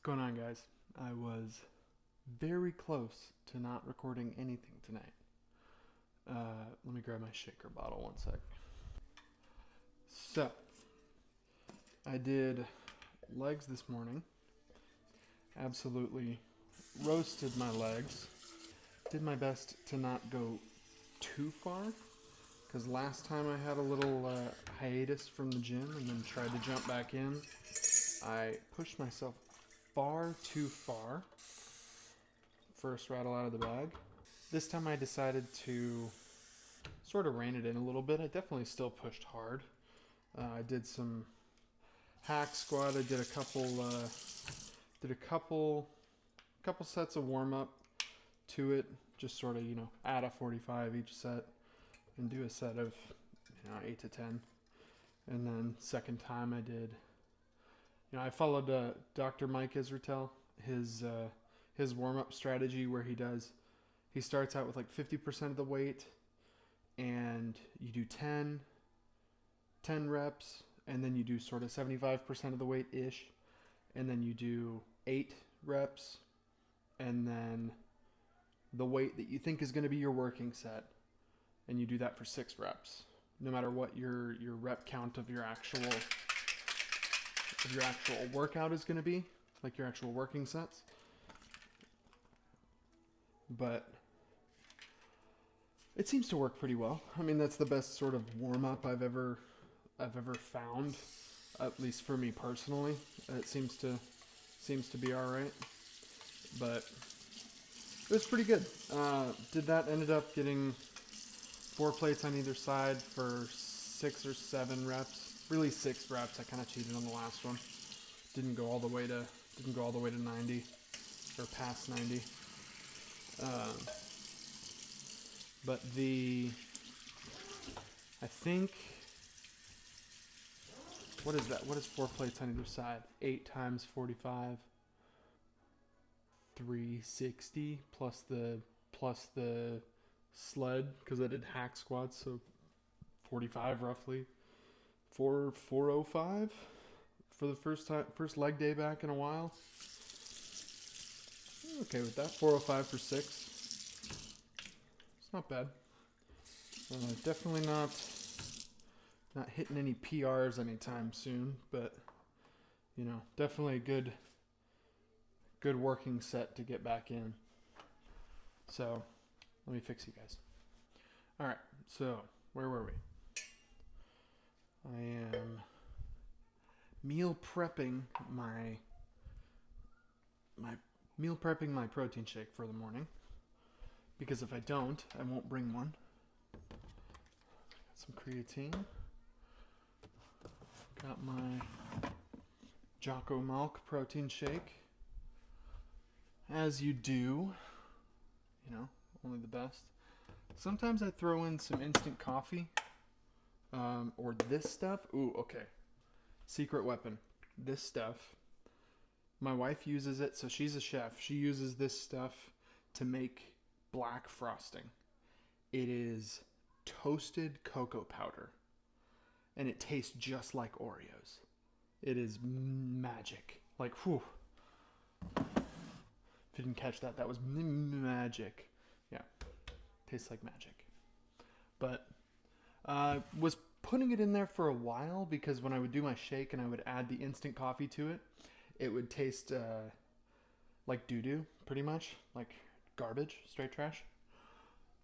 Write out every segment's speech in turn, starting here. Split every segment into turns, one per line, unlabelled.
Going on, guys? I was very close to not recording anything tonight. Let me grab my shaker bottle one sec. So, I did legs this morning. Absolutely roasted my legs. Did my best to not go too far, because last time I had a little hiatus from the gym and then tried to jump back in. I pushed myself far too far. First rattle out of the bag. This time I decided to sort of rein it in a little bit. I definitely still pushed hard. I did some hack squat. I did a couple sets of warm up to it. Just sort of, add a 45 each set and do a set of 8 to 10. And then second time I did, I followed Dr. Mike Israetel, his warm-up strategy where he starts out with like 50% of the weight, and you do 10 reps, and then you do sort of 75% of the weight-ish, and then you do 8 reps, and then the weight that you think is going to be your working set, and you do that for 6 reps, no matter what your rep count of your actual workout is going to be, like your actual working sets. But it seems to work pretty well. I mean, that's the best sort of warm-up I've ever found, at least for me personally. It seems to be all right, but it was pretty good. Ended up getting 4 plates on either side for 6 or 7 reps. Really 6 reps. I kind of cheated on the last one. Didn't go all the way to 90 or past 90. But I think, what is that? What is 4 plates on either side? 8 times 45, 360 plus the sled, because I did hack squats, so 45 roughly. 405 for the first leg day back in a while. Okay with that. 405 for 6. It's not bad. Definitely not hitting any PRs anytime soon, but definitely a good working set to get back in. So let me fix you guys. All right, so where were we? I am meal prepping my protein shake for the morning, because if I don't, I won't bring one. Got some creatine. Got my Jocko Milk protein shake. As you do, only the best. Sometimes I throw in some instant coffee. Or this stuff. Ooh, okay. Secret weapon. This stuff. My wife uses it, so she's a chef. She uses this stuff to make black frosting. It is toasted cocoa powder, and it tastes just like Oreos. It is magic. Like, whew. If you didn't catch that, that was magic. Yeah. Tastes like magic. But was putting it in there for a while, because when I would do my shake and I would add the instant coffee to it, it would taste like doo-doo, pretty much, like garbage, straight trash.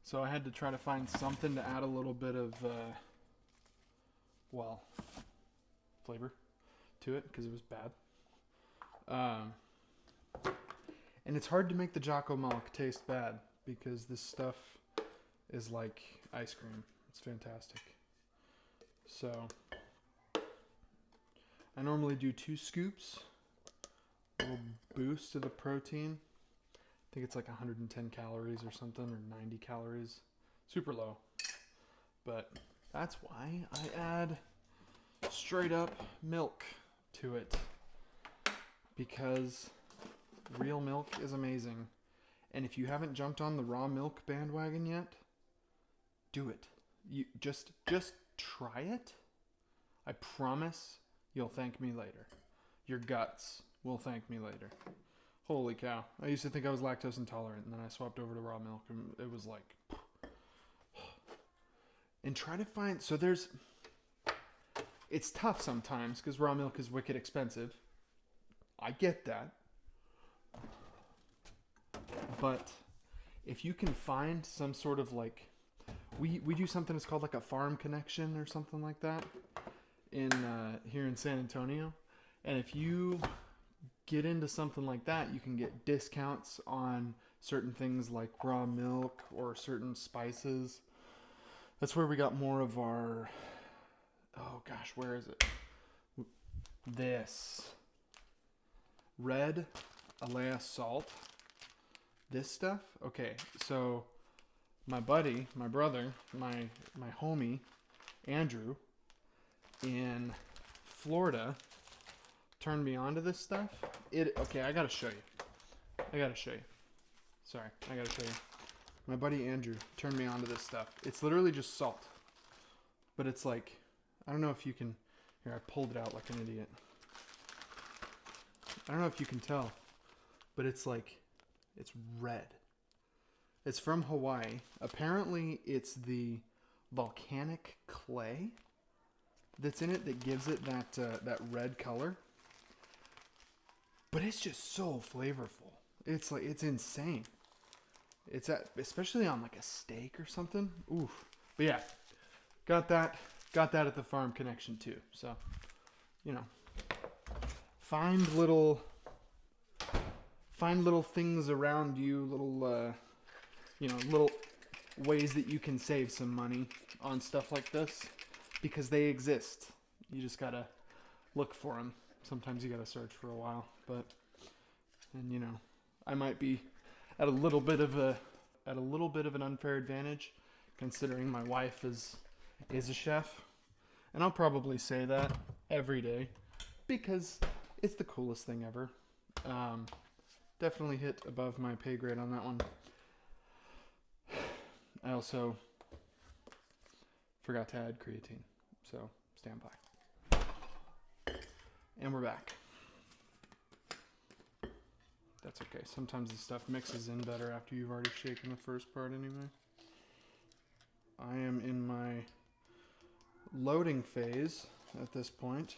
So I had to try to find something to add a little bit of, flavor to it, because it was bad. And it's hard to make the Jocko Milk taste bad, because this stuff is like ice cream. It's fantastic. So I normally do 2 scoops. A little boost to the protein. I think it's like 110 calories or something, or 90 calories. Super low. But that's why I add straight up milk to it, because real milk is amazing. And if you haven't jumped on the raw milk bandwagon yet, do it. You just try it. I promise you'll thank me later. Your guts will thank me later. Holy cow. I used to think I was lactose intolerant, and then I swapped over to raw milk, and it was like... And try to find... So there's... It's tough sometimes, because raw milk is wicked expensive. I get that. But if you can find some sort of like... We do something that's called like a farm connection or something like that in here in San Antonio. And if you get into something like that, you can get discounts on certain things like raw milk or certain spices. That's where we got more of our... Oh gosh, where is it? This. Red Alea salt. This stuff? Okay, so my buddy, my brother, my homie, Andrew, in Florida, turned me on to this stuff. Okay, I gotta show you. Sorry, I gotta show you. My buddy Andrew turned me on to this stuff. It's literally just salt. But it's like, I don't know if you can... Here, I pulled it out like an idiot. I don't know if you can tell, but it's like, it's red. It's from Hawaii. Apparently, it's the volcanic clay that's in it that gives it that red color. But it's just so flavorful. It's like, it's insane. It's especially on like a steak or something. Oof. But yeah, got that at the Farm Connection too. So, you know, find little things around you, little ways that you can save some money on stuff like this, because they exist. You just gotta look for them. Sometimes you gotta search for a while, and you know, I might be at a little bit of an unfair advantage, considering my wife is a chef, and I'll probably say that every day because it's the coolest thing ever. Definitely hit above my pay grade on that one. I also forgot to add creatine, so stand by. And we're back. That's okay. Sometimes the stuff mixes in better after you've already shaken the first part anyway. I am in my loading phase at this point.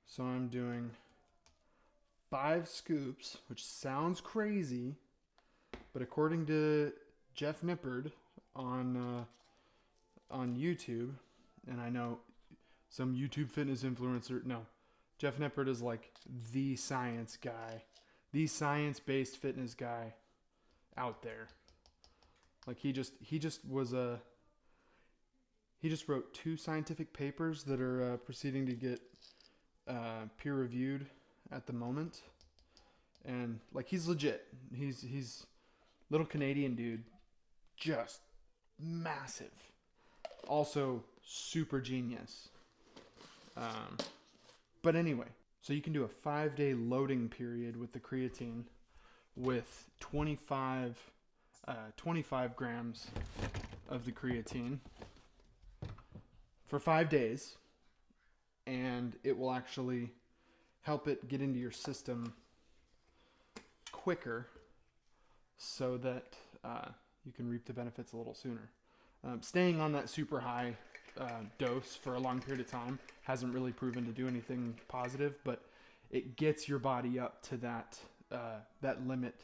So I'm doing 5 scoops, which sounds crazy, but according to Jeff Nippard on YouTube, and I know some YouTube fitness influencer, no, Jeff Nippard is like the science guy, the science-based fitness guy out there. Like he just wrote 2 scientific papers that are proceeding to get peer-reviewed at the moment, and like he's legit. He's little Canadian dude, just massive. Also super genius. But anyway, so you can do a 5-day loading period with the creatine with 25 grams of the creatine for 5 days, and it will actually help it get into your system quicker so that you can reap the benefits a little sooner. Staying on that super high dose for a long period of time hasn't really proven to do anything positive, but it gets your body up to that limit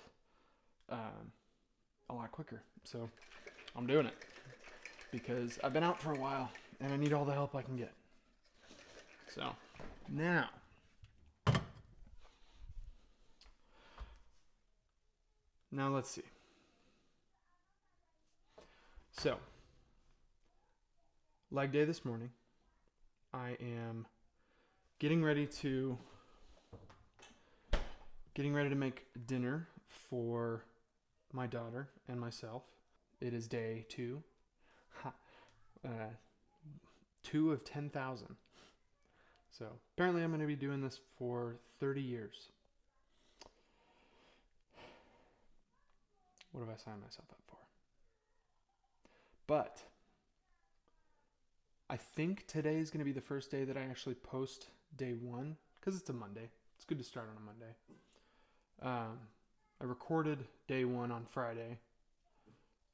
a lot quicker. So I'm doing it because I've been out for a while and I need all the help I can get. So now, let's see. So, leg day this morning. I am getting ready to make dinner for my daughter and myself. It is day 2. 2 of 10,000. So, apparently I'm going to be doing this for 30 years. What have I signed myself up for? But I think today is going to be the first day that I actually post day 1, because it's a Monday. It's good to start on a Monday. I recorded day 1 on Friday,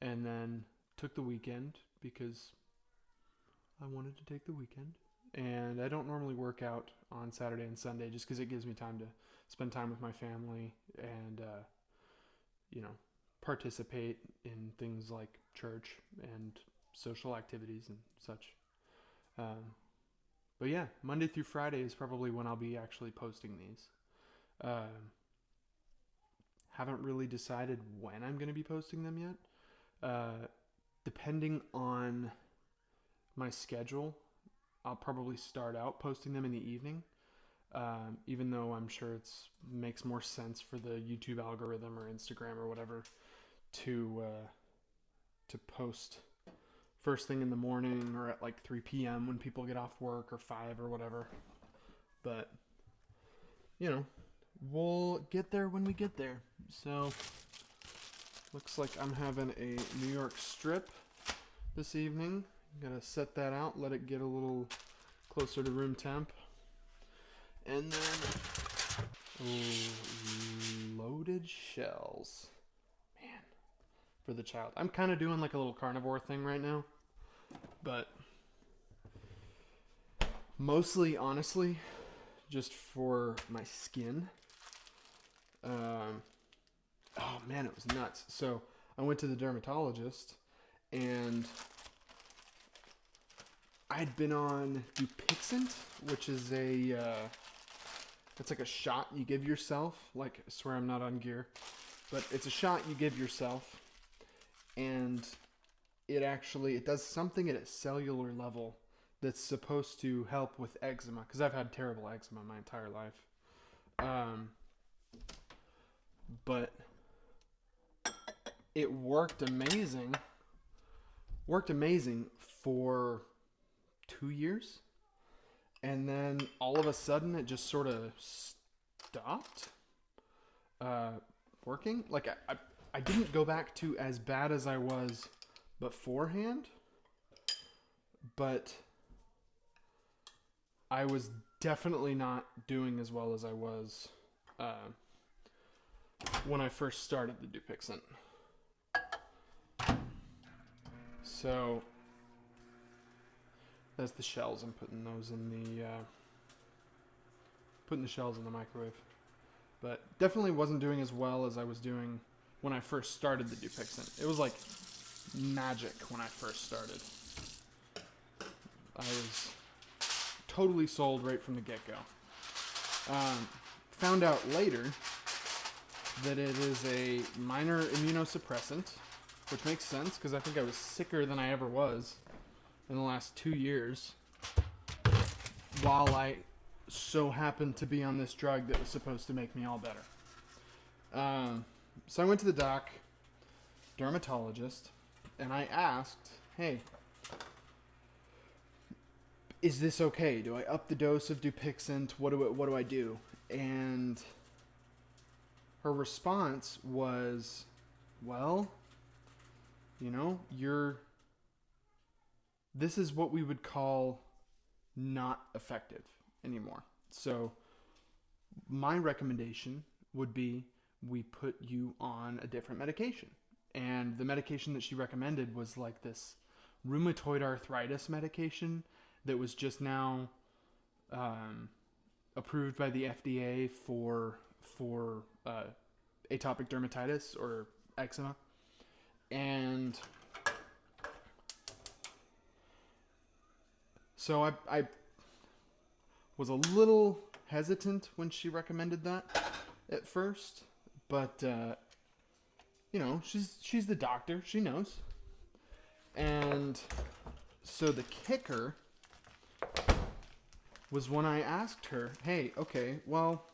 and then took the weekend because I wanted to take the weekend. And I don't normally work out on Saturday and Sunday just because it gives me time to spend time with my family and, participate in things like church and social activities and such. But yeah, Monday through Friday is probably when I'll be actually posting these. Haven't really decided when I'm going to be posting them yet. Depending on my schedule, I'll probably start out posting them in the evening, even though I'm sure it makes more sense for the YouTube algorithm or Instagram or whatever to post first thing in the morning or at like 3 p.m. when people get off work, or 5 or whatever. But, we'll get there when we get there. So, looks like I'm having a New York strip this evening. Gotta set that out, let it get a little closer to room temp. And then loaded shells. Man, for the child. I'm kind of doing like a little carnivore thing right now. But mostly, honestly, just for my skin. Oh man, it was nuts. So I went to the dermatologist, and I'd been on Dupixent, which is it's like a shot you give yourself. Like, I swear I'm not on gear, but it's a shot you give yourself, and it does something at a cellular level that's supposed to help with eczema, because I've had terrible eczema my entire life. But it worked amazing. Worked amazing for 2 years. And then all of a sudden it just sort of stopped working. Like, I didn't go back to as bad as I was beforehand, but I was definitely not doing as well as I was when I first started the Dupixent. So that's the shells. I'm putting those in the shells in the microwave. But definitely wasn't doing as well as I was doing when I first started the Dupixent. It was like magic when I first started. I was totally sold right from the get-go. Found out later that it is a minor immunosuppressant, which makes sense because I think I was sicker than I ever was in the last 2 years, while I so happened to be on this drug that was supposed to make me all better. So I went to the dermatologist, and I asked, hey, is this okay? Do I up the dose of Dupixent? What do I do? And her response was, well, this is what we would call not effective anymore. So my recommendation would be we put you on a different medication. And the medication that she recommended was like this rheumatoid arthritis medication that was just now approved by the FDA for atopic dermatitis or eczema. And so I was a little hesitant when she recommended that at first, but she's the doctor, she knows. And so the kicker was when I asked her, hey, okay, well,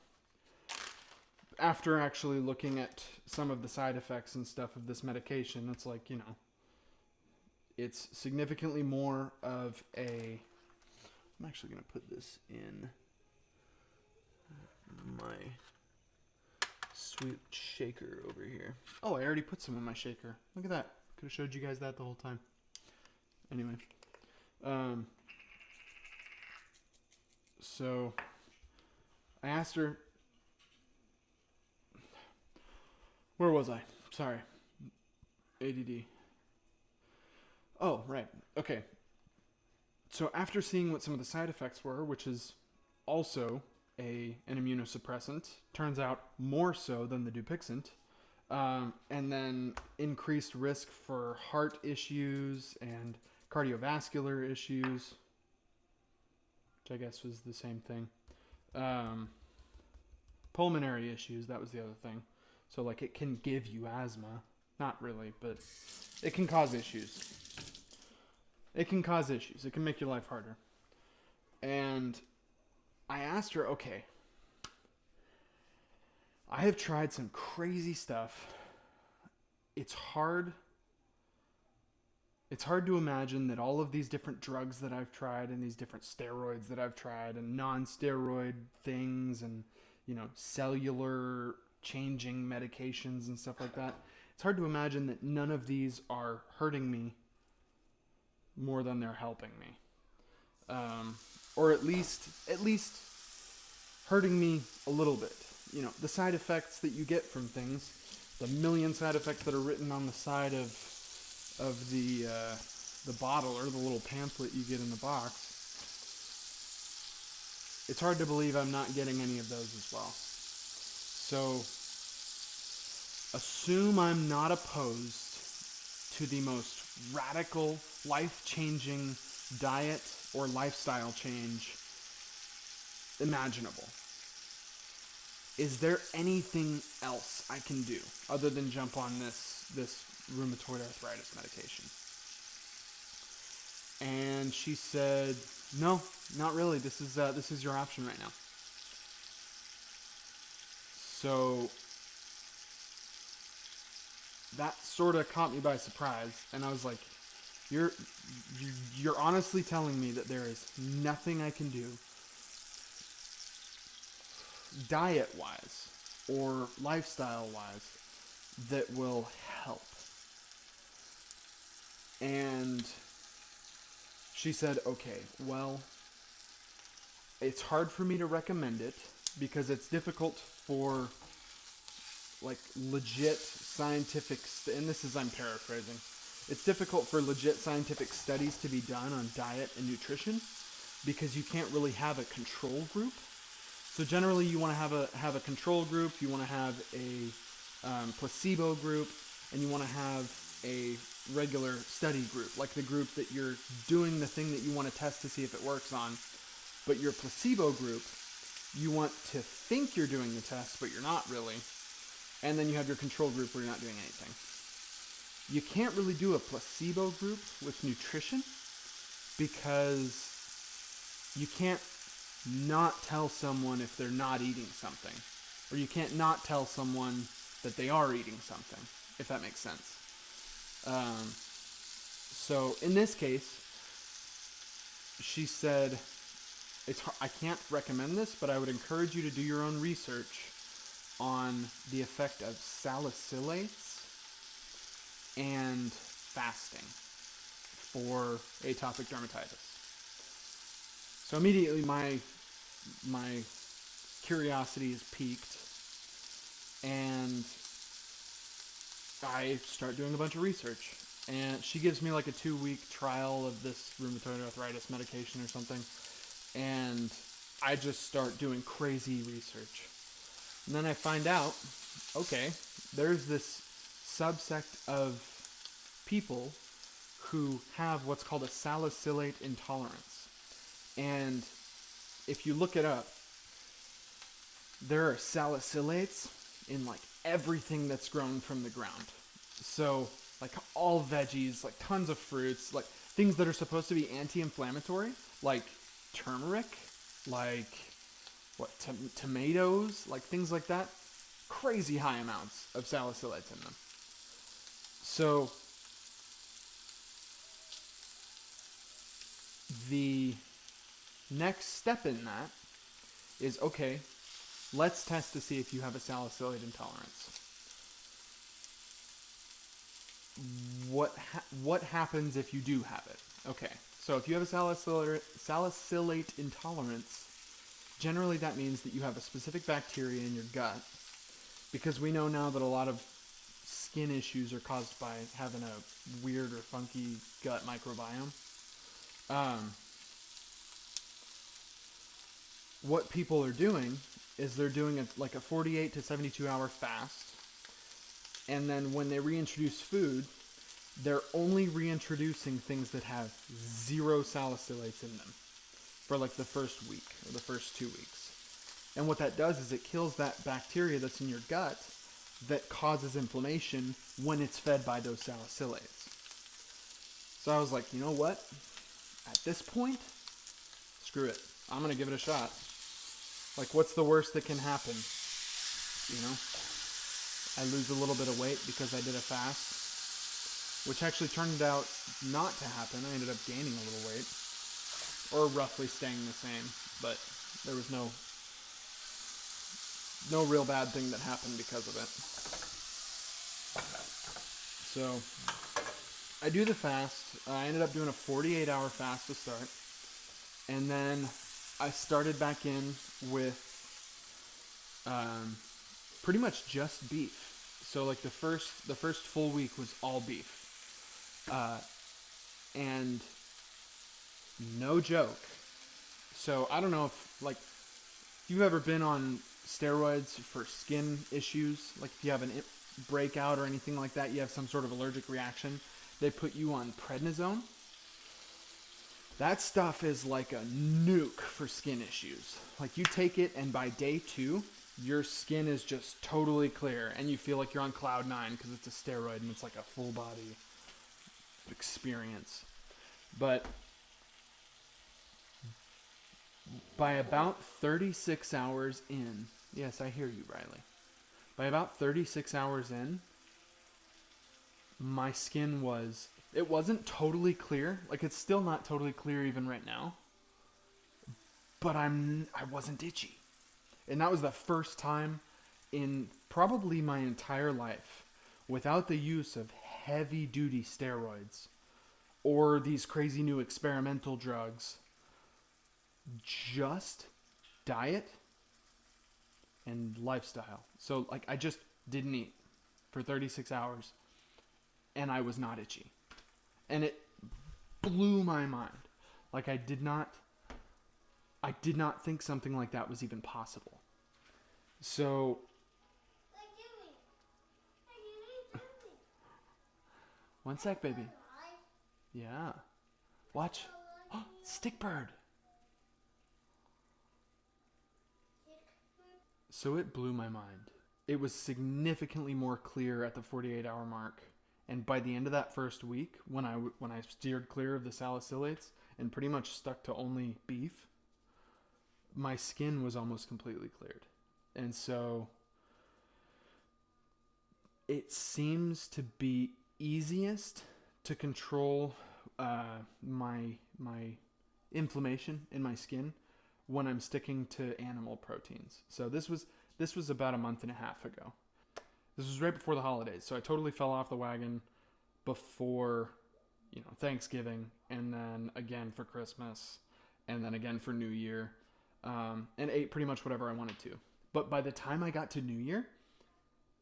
after actually looking at some of the side effects and stuff of this medication, it's like, it's significantly more of a... I'm actually going to put this in my sweet shaker over here. Oh, I already put some in my shaker. Look at that. Could have showed you guys that the whole time. Anyway. So I asked her, Where was I? Sorry. ADD. Oh, right. Okay. So after seeing what some of the side effects were, which is also an immunosuppressant, turns out more so than the Dupixent, and then increased risk for heart issues and cardiovascular issues, which I guess was the same thing. Pulmonary issues, that was the other thing. So, like, it can give you asthma. Not really, but it can cause issues. It can cause issues. It can make your life harder. And I asked her, okay, I have tried some crazy stuff. It's hard to imagine that all of these different drugs that I've tried and these different steroids that I've tried and non-steroid things and, cellular changing medications and stuff like that. It's hard to imagine that none of these are hurting me more than they're helping me. Or at least hurting me a little bit. The side effects that you get from things, the million side effects that are written on the side of the bottle or the little pamphlet you get in the box. It's hard to believe I'm not getting any of those as well. So assume I'm not opposed to the most radical, life-changing diet or lifestyle change imaginable. Is there anything else I can do other than jump on this rheumatoid arthritis medication? And she said, no, not really. This is your option right now. So that sort of caught me by surprise, and I was like, you're honestly telling me that there is nothing I can do diet-wise or lifestyle-wise that will help. And she said, okay, well, it's hard for me to recommend it because it's difficult for like legit scientific, and this is, I'm paraphrasing, it's difficult for legit scientific studies to be done on diet and nutrition because you can't really have a control group. So generally you want to have a control group, you want to have a placebo group, and you want to have a regular study group, like the group that you're doing the thing that you want to test to see if it works on. But your placebo group, you want to think you're doing the test, but you're not really. And then you have your control group where you're not doing anything. You can't really do a placebo group with nutrition because you can't not tell someone if they're not eating something. Or you can't not tell someone that they are eating something, if that makes sense. So in this case, she said, I can't recommend this, but I would encourage you to do your own research on the effect of salicylates and fasting for atopic dermatitis. So immediately my curiosity is piqued, and I start doing a bunch of research. And she gives me like a 2-week trial of this rheumatoid arthritis medication or something, and I just start doing crazy research. And then I find out, okay, there's this subsect of people who have what's called a salicylate intolerance. And if you look it up, there are salicylates in like everything that's grown from the ground. So like all veggies, like tons of fruits, like things that are supposed to be anti-inflammatory, like turmeric, like tomatoes, like things like that. Crazy high amounts of salicylates in them. So the next step in that is, okay, let's test to see if you have a salicylate intolerance. What happens if you do have it? Okay, so if you have a salicylate intolerance, generally that means that you have a specific bacteria in your gut, because we know now that a lot of skin issues are caused by having a weird or funky gut microbiome. What people are doing is they're doing like a 48 to 72 hour fast, and then when they reintroduce food, they're only reintroducing things that have 0 salicylates in them for like the first week or the first 2 weeks. And what that does is it kills that bacteria that's in your gut that causes inflammation when it's fed by those salicylates. So I was like, you know what? At this point, screw it. I'm going to give it a shot. Like, what's the worst that can happen? You know? I lose a little bit of weight because I did a fast, which actually turned out not to happen. I ended up gaining a little weight, or roughly staying the same, but there was no real bad thing that happened because of it. So I do the fast. I ended up doing a 48-hour fast to start, and then I started back in with pretty much just beef. So like the first full week was all beef, and no joke. So I don't know if you've ever been on steroids for skin issues, like if you have a breakout or anything like that, you have some sort of allergic reaction, they put you on prednisone. That stuff is like a nuke for skin issues. Like you take it and by day 2, your skin is just totally clear and you feel like you're on cloud 9 because it's a steroid and it's like a full body experience. But by about 36 hours in, yes, I hear you, Riley. By about 36 hours in, my skin it wasn't totally clear. Like it's still not totally clear even right now. But I wasn't itchy. And that was the first time in probably my entire life without the use of heavy duty steroids or these crazy new experimental drugs. Just diet and lifestyle. So like I just didn't eat for 36 hours and I was not itchy. And it blew my mind. Like I did not think something like that was even possible. So one sec, baby. Yeah. Watch. Oh, stick bird. So it blew my mind. It was significantly more clear at the 48-hour mark. And by the end of that first week, when I steered clear of the salicylates and pretty much stuck to only beef, my skin was almost completely cleared. And so it seems to be easiest to control my inflammation in my skin when I'm sticking to animal proteins. So this was about a month and a half ago. This was right before the holidays, so I totally fell off the wagon before, Thanksgiving, and then again for Christmas, and then again for New Year, and ate pretty much whatever I wanted to. But by the time I got to New Year,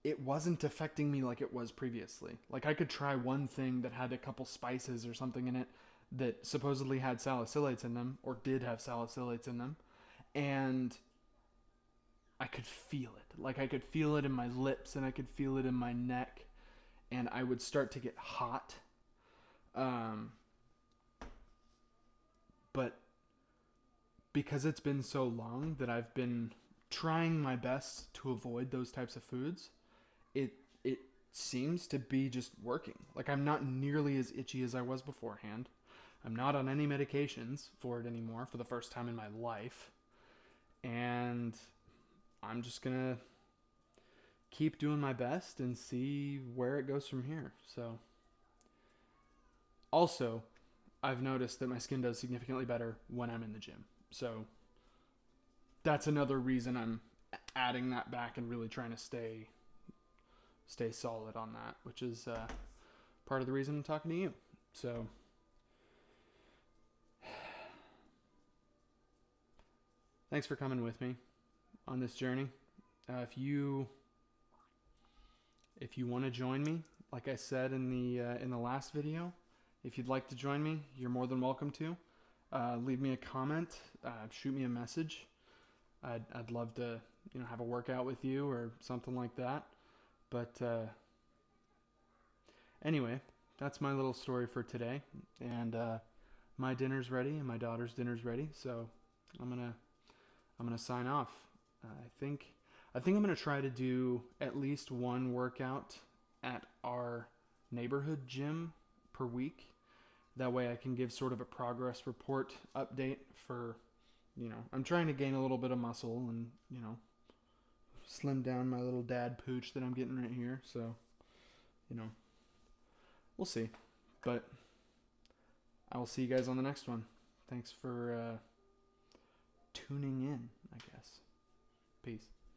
it wasn't affecting me like it was previously. Like I could try one thing that had a couple spices or something in it that supposedly had salicylates in them, or did have salicylates in them, and I could feel it. Like I could feel it in my lips and I could feel it in my neck, and I would start to get hot. But because it's been so long that I've been trying my best to avoid those types of foods, it seems to be just working. Like I'm not nearly as itchy as I was beforehand. I'm not on any medications for it anymore for the first time in my life. And I'm just going to keep doing my best and see where it goes from here. So also, I've noticed that my skin does significantly better when I'm in the gym. So that's another reason I'm adding that back and really trying to stay solid on that, which is part of the reason I'm talking to you. So thanks for coming with me on this journey. If if you want to join me, like I said in the last video, if you'd like to join me, you're more than welcome to. Leave me a comment, shoot me a message. I'd love to, have a workout with you or something like that. But anyway, that's my little story for today. And my dinner's ready and my daughter's dinner's ready, so I'm gonna sign off. I think I'm gonna try to do at least one workout at our neighborhood gym per week. That way I can give sort of a progress report update for, I'm trying to gain a little bit of muscle and, slim down my little dad pooch that I'm getting right here. So, we'll see. But I will see you guys on the next one. Thanks for tuning in, I guess. Peace.